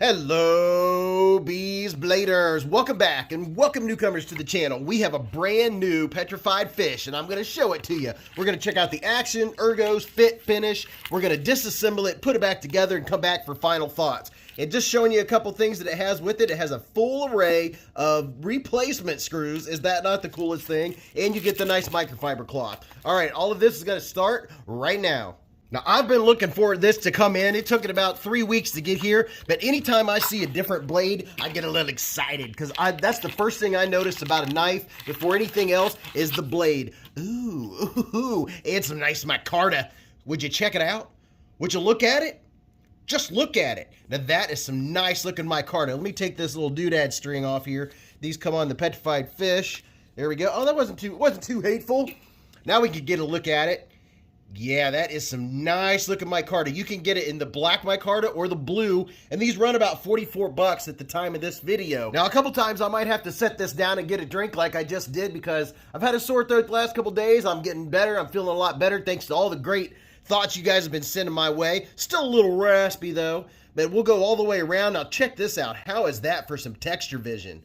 Hello, Beez Bladers. Welcome back and welcome newcomers to the channel. We have a brand new petrified fish and I'm going to show it to you. We're going to check out the action, ergos, fit, finish. We're going to disassemble it, put it back together and come back for final thoughts. And just showing you a couple things that it has with it. It has a full array of replacement screws. Is that not the coolest thing? And you get the nice microfiber cloth. All right, all of this is going to start right now. Now, I've been looking for this to come in. It took it about 3 weeks to get here, but anytime I see a different blade, I get a little excited because that's the first thing I noticed about a knife before anything else is the blade. Ooh, and some nice micarta. Would you check it out? Would you look at it? Just look at it. Now, that is some nice looking micarta. Let me take this little doodad string off here. These come on the petrified fish. There we go. Oh, that wasn't too hateful. Now we can get a look at it. Yeah, that is some nice looking micarta. You can get it in the black micarta or the blue, and these run about 44 bucks at the time of this video. Now, a couple times I might have to set this down and get a drink like I just did because I've had a sore throat the last couple days. I'm getting better. I'm feeling a lot better thanks to all the great thoughts you guys have been sending my way. Still a little raspy though, but we'll go all the way around. Now check this out. How is that for some texture vision?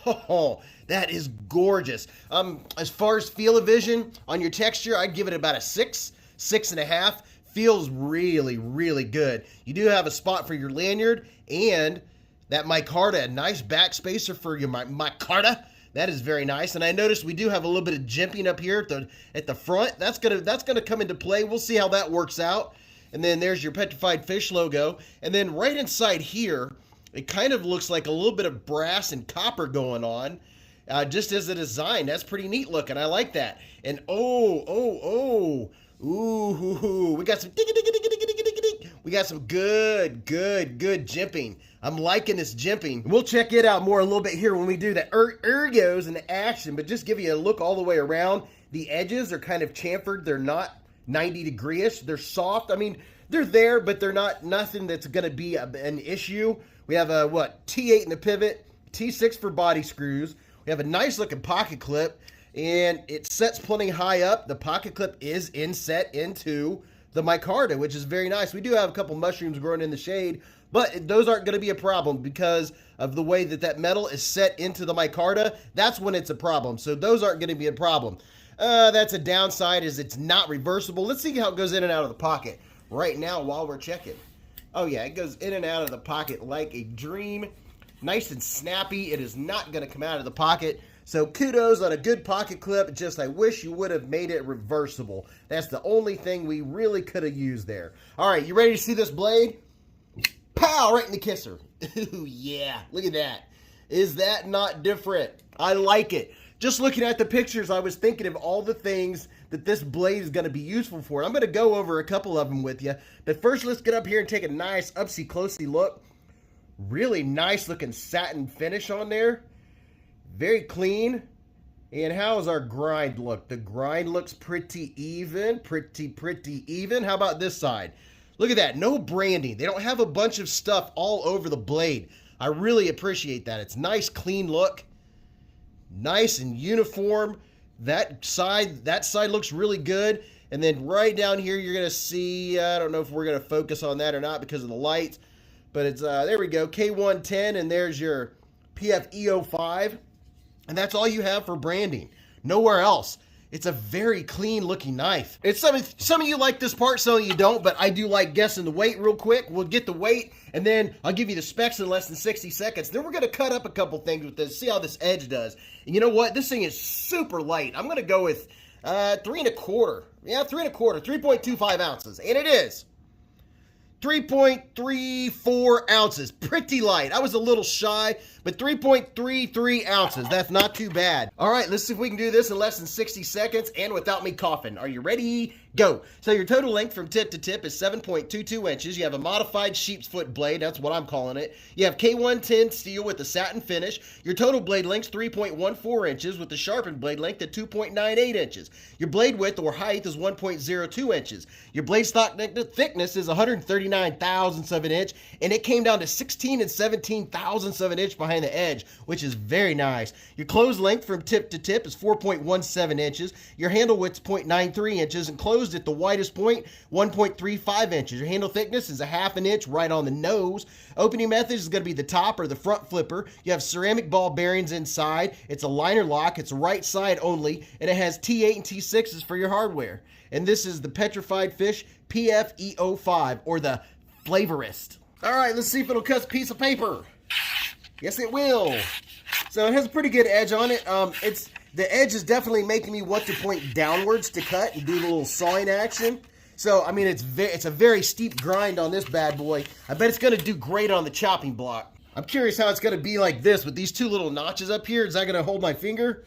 Oh, that is gorgeous. As far as feel-o-vision on your texture, I'd give it about a 6.5. Feels really, really good. You do have a spot for your lanyard and that micarta, a nice back spacer for your micarta. That is very nice. And I noticed we do have a little bit of jimping up here at the front. That's gonna come into play. We'll see how that works out. And then there's your petrified fish logo. And then right inside here, it kind of looks like a little bit of brass and copper going on. Just as a design. That's pretty neat looking. I like that. And ooh, we got some we got some good jimping. I'm liking this jimping. We'll check it out more a little bit here when we do the ergos and the action, but just give you a look all the way around. The edges are kind of chamfered. They're not 90 degree-ish. They're soft. I mean, they're there, but they're not nothing that's going to be an issue. We have a, T8 in the pivot, T6 for body screws. We have a nice looking pocket clip. And it sets plenty high up. The pocket clip is inset into the micarta, which is very nice. We do have a couple mushrooms growing in the shade, but those aren't going to be a problem because of the way that metal is set into the micarta. That's when it's a problem. So those aren't going to be a problem. That's a downside is it's not reversible. Let's see how it goes in and out of the pocket right now while we're checking. Oh yeah, it goes in and out of the pocket like a dream. Nice and snappy. It is not going to come out of the pocket. So kudos on a good pocket clip, just I wish you would have made it reversible. That's the only thing we really could have used there. All right, you ready to see this blade? Pow, right in the kisser. Ooh, yeah, look at that. Is that not different? I like it. Just looking at the pictures, I was thinking of all the things that this blade is gonna be useful for. I'm gonna go over a couple of them with you. But first, let's get up here and take a nice up-closey look. Really nice looking satin finish on there. Very clean. And how does our grind look? The grind looks pretty even, pretty even. How about this side? Look at that, no branding. They don't have a bunch of stuff all over the blade. I really appreciate that. It's nice, clean look. Nice and uniform. That side looks really good. And then right down here, you're gonna see, I don't know if we're gonna focus on that or not because of the light, but it's, there we go, K110, and there's your PFE05. And that's all you have for branding. Nowhere else. It's a very clean looking knife. It's some of you like this part, some of you don't, but I do like guessing the weight real quick. We'll get the weight, and then I'll give you the specs in less than 60 seconds. Then we're gonna cut up a couple things with this, see how this edge does. And you know what? This thing is super light. I'm gonna go with 3.25. Yeah, 3.25, 3.25 ounces. And it is 3.34 ounces. Pretty light. I was a little shy, but 3.33 ounces. That's not too bad. All right, let's see if we can do this in less than 60 seconds and without me coughing. Are you ready? Go. So your total length from tip to tip is 7.22 inches. You have a modified sheep's foot blade. That's what I'm calling it. You have K110 steel with a satin finish. Your total blade length is 3.14 inches with the sharpened blade length at 2.98 inches. Your blade width or height is 1.02 inches. Your blade stock thickness is 139 thousandths of an inch, and it came down to 16 and 17 thousandths of an inch behind the edge, which is very nice. Your close length from tip to tip is 4.17 inches. Your handle width is 0.93 inches, and close closed at the widest point, 1.35 inches. Your handle thickness is a 1/2 inch right on the nose. Opening method is going to be the top or the front flipper. You have ceramic ball bearings inside. It's a liner lock. It's right side only, and it has T8 and T6s for your hardware. And this is the Petrified Fish PFE05, or the Flavorist. All right, let's see if it'll cut a piece of paper. Yes, it will. So it has a pretty good edge on it. The edge is definitely making me want to point downwards to cut and do the little sawing action. So, I mean, it's a very steep grind on this bad boy. I bet it's going to do great on the chopping block. I'm curious how it's going to be like this with these two little notches up here. Is that going to hold my finger?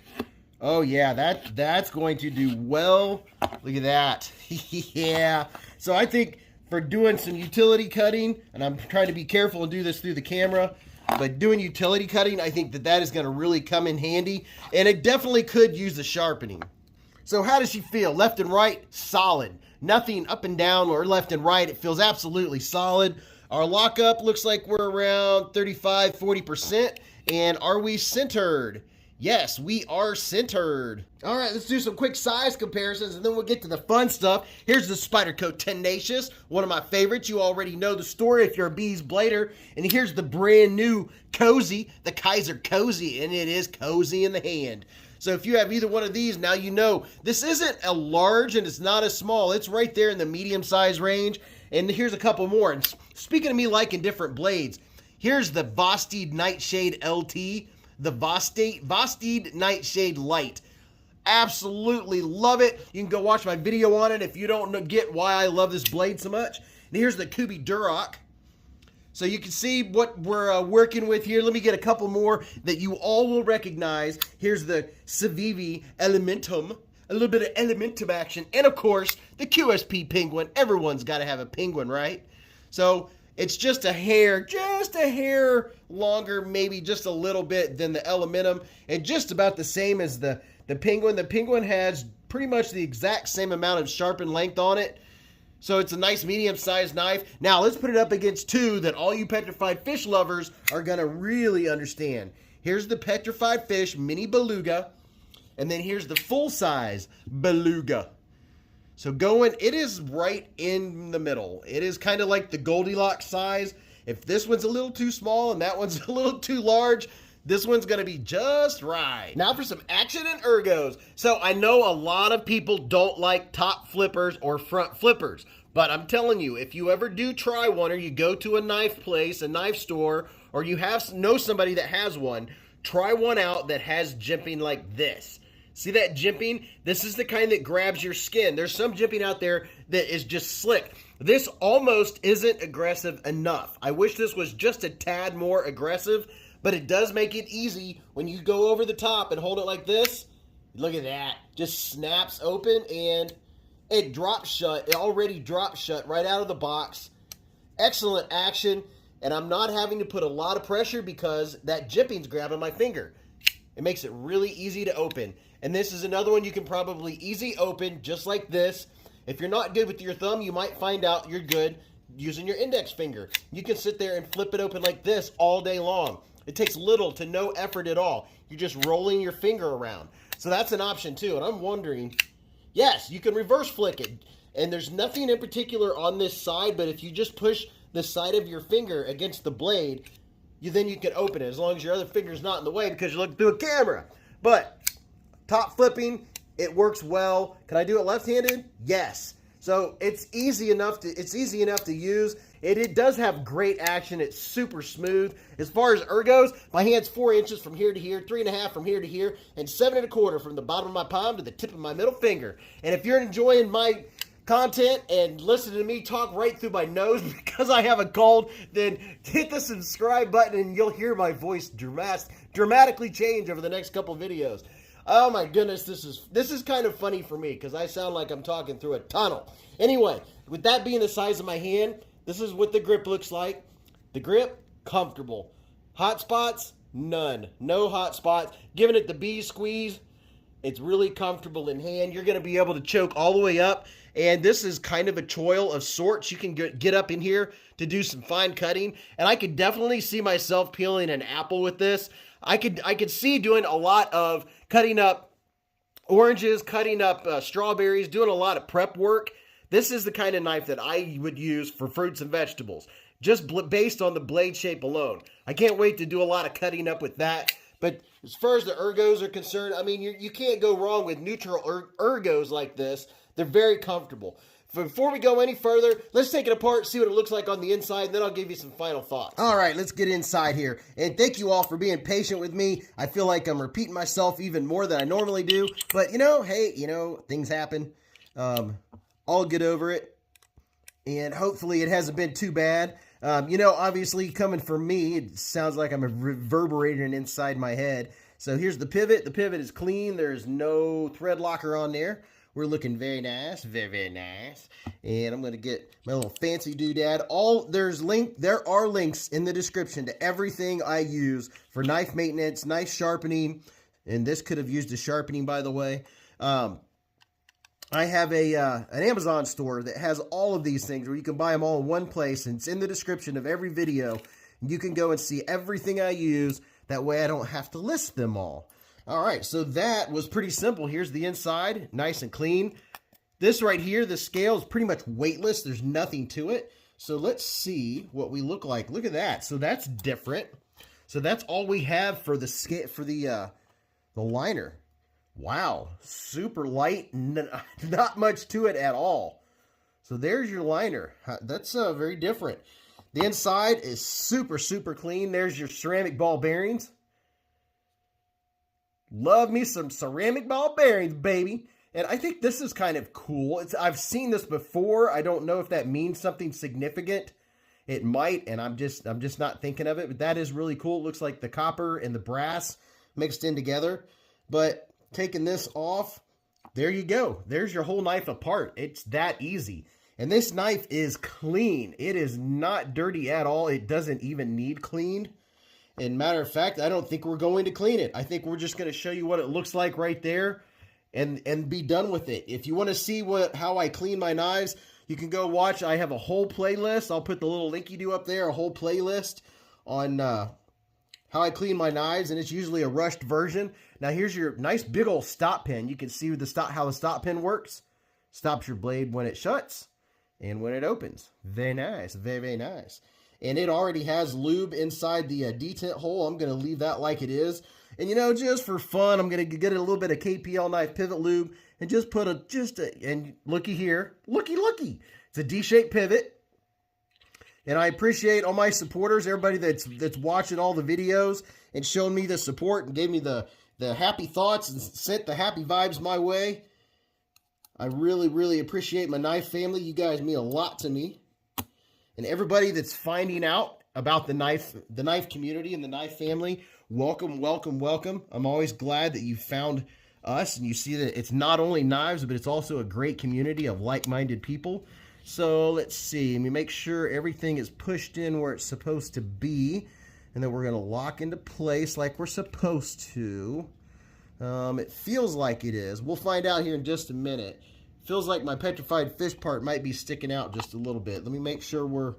Oh, yeah, that's going to do well. Look at that. Yeah. So I think for doing some utility cutting, and I'm trying to be careful and do this through the camera, but doing utility cutting, I think that is going to really come in handy, and it definitely could use the sharpening. So how does she feel? Left and right, solid. Nothing up and down or left and right. It feels absolutely solid. Our lockup looks like we're around 35, 40%. And are we centered? Yes, we are centered. All right, let's do some quick size comparisons, and then we'll get to the fun stuff. Here's the Spyderco Tenacious, one of my favorites. You already know the story if you're a Beez Blader. And here's the brand new Cozy, the KIZER Cozy, and it is cozy in the hand. So if you have either one of these, now you know this isn't a large and it's not a small. It's right there in the medium size range. And here's a couple more. And speaking of me liking different blades, here's the Vosteed Nightshade LT. The Vosteed Nightshade Light. Absolutely love it. You can go watch my video on it if you don't get why I love this blade so much. And here's the Kubi Durock. So you can see what we're working with here. Let me get a couple more that you all will recognize. Here's the Civivi Elementum. A little bit of Elementum action. And of course, the QSP Penguin. Everyone's got to have a penguin, right? So it's just a hair longer, maybe just a little bit than the Elementum, and just about the same as the Penguin. The Penguin has pretty much the exact same amount of sharpened length on it. So it's a nice medium-sized knife. Now let's put it up against two that all you petrified fish lovers are going to really understand. Here's the Petrified Fish Mini Beluga, and then here's the full-size Beluga. So it is right in the middle. It is kind of like the Goldilocks size. If this one's a little too small and that one's a little too large, this one's going to be just right. Now for some action and ergos. So I know a lot of people don't like top flippers or front flippers, but I'm telling you, if you ever do try one, or you go to a knife place, a knife store, or you know somebody that has one, try one out that has jimping like this. See that jimping? This is the kind that grabs your skin. There's some jimping out there that is just slick. This almost isn't aggressive enough. I wish this was just a tad more aggressive, but it does make it easy when you go over the top and hold it like this. Look at that. Just snaps open and it drops shut. It already drops shut right out of the box. Excellent action. And I'm not having to put a lot of pressure because that jimping's grabbing my finger. It makes it really easy to open. And this is another one you can probably easy open just like this. If you're not good with your thumb, you might find out you're good using your index finger. You can sit there and flip it open like this all day long. It takes little to no effort at all. You're just rolling your finger around. So that's an option too. And I'm wondering, yes, you can reverse flick it. And there's nothing in particular on this side, but if you just push the side of your finger against the blade, then you can open it as long as your other finger's not in the way because you're looking through a camera. But top flipping, it works well. Can I do it left-handed? Yes. So it's easy enough to use. It does have great action. It's super smooth. As far as ergos, my hand's 4 inches from here to here, 3.5 from here to here, and 7.25 from the bottom of my palm to the tip of my middle finger. And if you're enjoying my content and listening to me talk right through my nose because I have a cold, then hit the subscribe button and you'll hear my voice dramatically change over the next couple videos. Oh my goodness, this is kind of funny for me because I sound like I'm talking through a tunnel. Anyway, with that being the size of my hand, this is what the grip looks like. The grip, comfortable. Hot spots, none. No hot spots. Giving it the Beez squeeze, it's really comfortable in hand. You're going to be able to choke all the way up. And this is kind of a choil of sorts. You can get up in here to do some fine cutting. And I could definitely see myself peeling an apple with this. I could see doing a lot of cutting up oranges, cutting up strawberries, doing a lot of prep work, this is the kind of knife that I would use for fruits and vegetables, just based on the blade shape alone. I can't wait to do a lot of cutting up with that. But as far as the ergos are concerned, I mean, you can't go wrong with neutral ergos like this. They're very comfortable. Before we go any further, let's take it apart, see what it looks like on the inside, and then I'll give you some final thoughts. All right, let's get inside here. And thank you all for being patient with me. I feel like I'm repeating myself even more than I normally do. But, hey, things happen. I'll get over it. And hopefully it hasn't been too bad. Obviously coming from me, it sounds like I'm reverberating inside my head. So here's the pivot. The pivot is clean. There's no thread locker on there. We're looking very nice, very, very nice. And I'm going to get my little fancy doodad. There are links in the description to everything I use for knife maintenance, knife sharpening. And this could have used a sharpening, by the way. I have an Amazon store that has all of these things where you can buy them all in one place. And it's in the description of every video. You can go and see everything I use. That way I don't have to list them all. All right, so that was pretty simple. Here's the inside, nice and clean. This right here, the scale is pretty much weightless. There's nothing to it. So let's see what we look like. Look at that. So that's different. So that's all we have for the liner. Wow, super light, not much to it at all. So there's your liner. That's very different. The inside is super, super clean. There's your ceramic ball bearings. Love me some ceramic ball bearings, baby. And I think this is kind of cool. I've seen this before. I don't know if that means something significant. It might, and I'm just not thinking of it. But that is really cool. It looks like the copper and the brass mixed in together. But taking this off, there you go. There's your whole knife apart. It's that easy. And this knife is clean. It is not dirty at all. It doesn't even need cleaned. And matter of fact, I don't think we're going to clean it. I think we're just going to show you what it looks like right there and be done with it. If you want to see how I clean my knives, you can go watch. I have a whole playlist. I'll put the little linky-doo up there, a whole playlist on how I clean my knives, and it's usually a rushed version. Now here's your nice big old stop pin. You can see how the stop pin works. Stops your blade when it shuts and when it opens. Very nice. Very, very nice. And it already has lube inside the detent hole. I'm going to leave that like it is. And, just for fun, I'm going to get a little bit of KPL knife pivot lube and just put and looky here. Looky. It's a D-shaped pivot. And I appreciate all my supporters, everybody that's watching all the videos and showing me the support and gave me the happy thoughts and sent the happy vibes my way. I really, really appreciate my knife family. You guys mean a lot to me. And everybody that's finding out about the knife community and the knife family, welcome, welcome, welcome. I'm always glad that you found us and you see that it's not only knives, but it's also a great community of like-minded people. So let's see. Let me make sure everything is pushed in where it's supposed to be. And then we're going to lock into place like we're supposed to. It feels like it is. We'll find out here in just a minute. Feels like my petrified fish part might be sticking out just a little bit. Let me make sure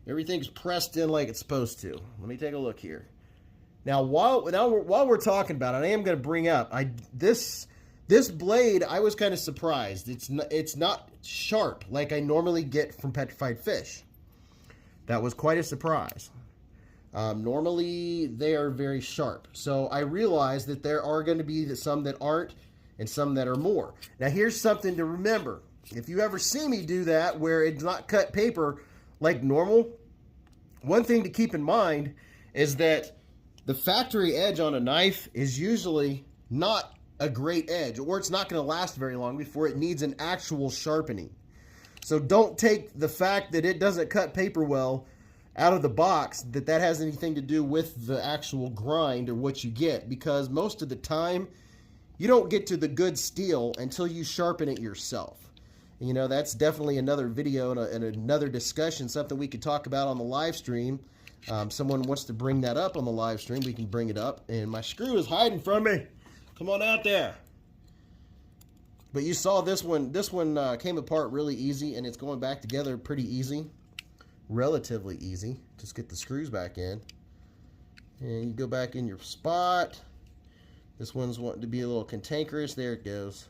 everything's pressed in like it's supposed to. Let me take a look here. Now while we're talking about it, I am going to bring up this blade. I was kind of surprised. It's not sharp like I normally get from petrified fish. That was quite a surprise. Normally they are very sharp. So I realized that there are going to be some that aren't, and some that are more. Now here's something to remember. If you ever see me do that where it's not cut paper like normal, one thing to keep in mind is that the factory edge on a knife is usually not a great edge, or it's not going to last very long before it needs an actual sharpening. So don't take the fact that it doesn't cut paper well out of the box that has anything to do with the actual grind or what you get, because most of the time you don't get to the good steel until you sharpen it yourself. That's definitely another video and another discussion, something we could talk about on the live stream. Someone wants to bring that up on the live stream, we can bring it up. And my screw is hiding from me. Come on out there. But you saw this one. This one came apart really easy, and it's going back together pretty easy. Relatively easy. Just get the screws back in. And you go back in your spot. This one's wanting to be a little cantankerous. There it goes.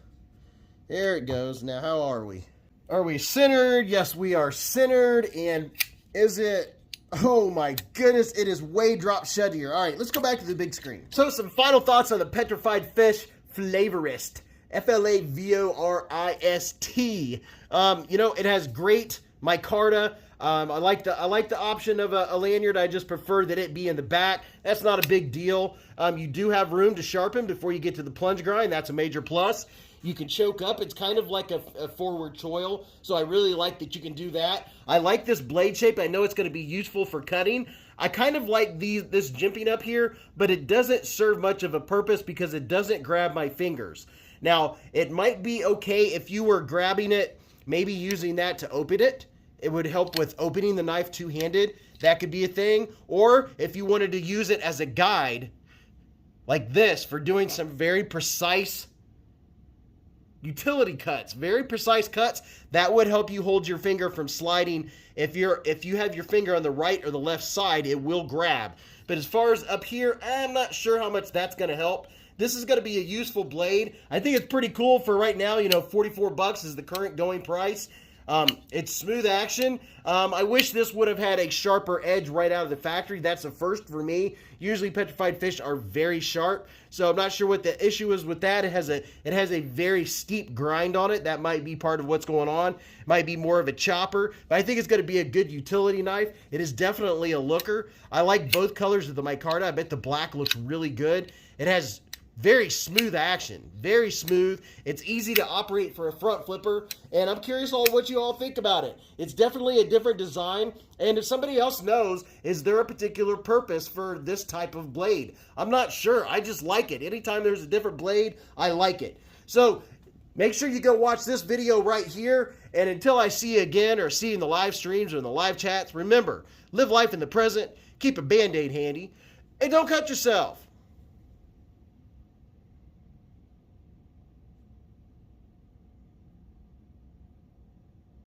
There it goes. Now, how are we? Are we centered? Yes, we are centered. And is it... Oh my goodness, it is way drop shuttier. All right, let's go back to the big screen. So some final thoughts on the Petrified Fish Flavorist. Flavorist. You know, it has great micarta. I like the option of a lanyard. I just prefer that it be in the back. That's not a big deal. You do have room to sharpen before you get to the plunge grind. That's a major plus. You can choke up. It's kind of like a forward choil, so I really like that you can do that. I like this blade shape. I know it's going to be useful for cutting. I kind of like this jimping up here, but it doesn't serve much of a purpose because it doesn't grab my fingers. Now, it might be okay if you were grabbing it, maybe using that to open it. It would help with opening the knife two-handed. That could be a thing. Or if you wanted to use it as a guide, like this, for doing some very precise utility cuts, very precise cuts, that would help you hold your finger from sliding. If you have your finger on the right or the left side, it will grab. But as far as up here, I'm not sure how much that's going to help. This is going to be a useful blade. I think it's pretty cool for right now. You know, 44 bucks is the current going price. It's smooth action. I wish this would have had a sharper edge right out of the factory. That's a first for me. Usually Petrified fish are very sharp, so I'm not sure what the issue is with that. It has a very steep grind on it. That might be part of what's going on. It might be more of a chopper, but I think it's going to be a good utility knife. It is definitely a looker. I like both colors of the micarta. I bet the black looks really good. It has very smooth action, very smooth. It's easy to operate for a front flipper, and I'm curious what you all think about it. It's definitely a different design, and if somebody else knows, is there a particular purpose for this type of blade? I'm not sure. I just like it. Anytime there's a different blade, I like it. So make sure you go watch this video right here, and until I see you again or see you in the live streams or in the live chats, remember, live life in the present, keep a Band-Aid handy, and don't cut yourself.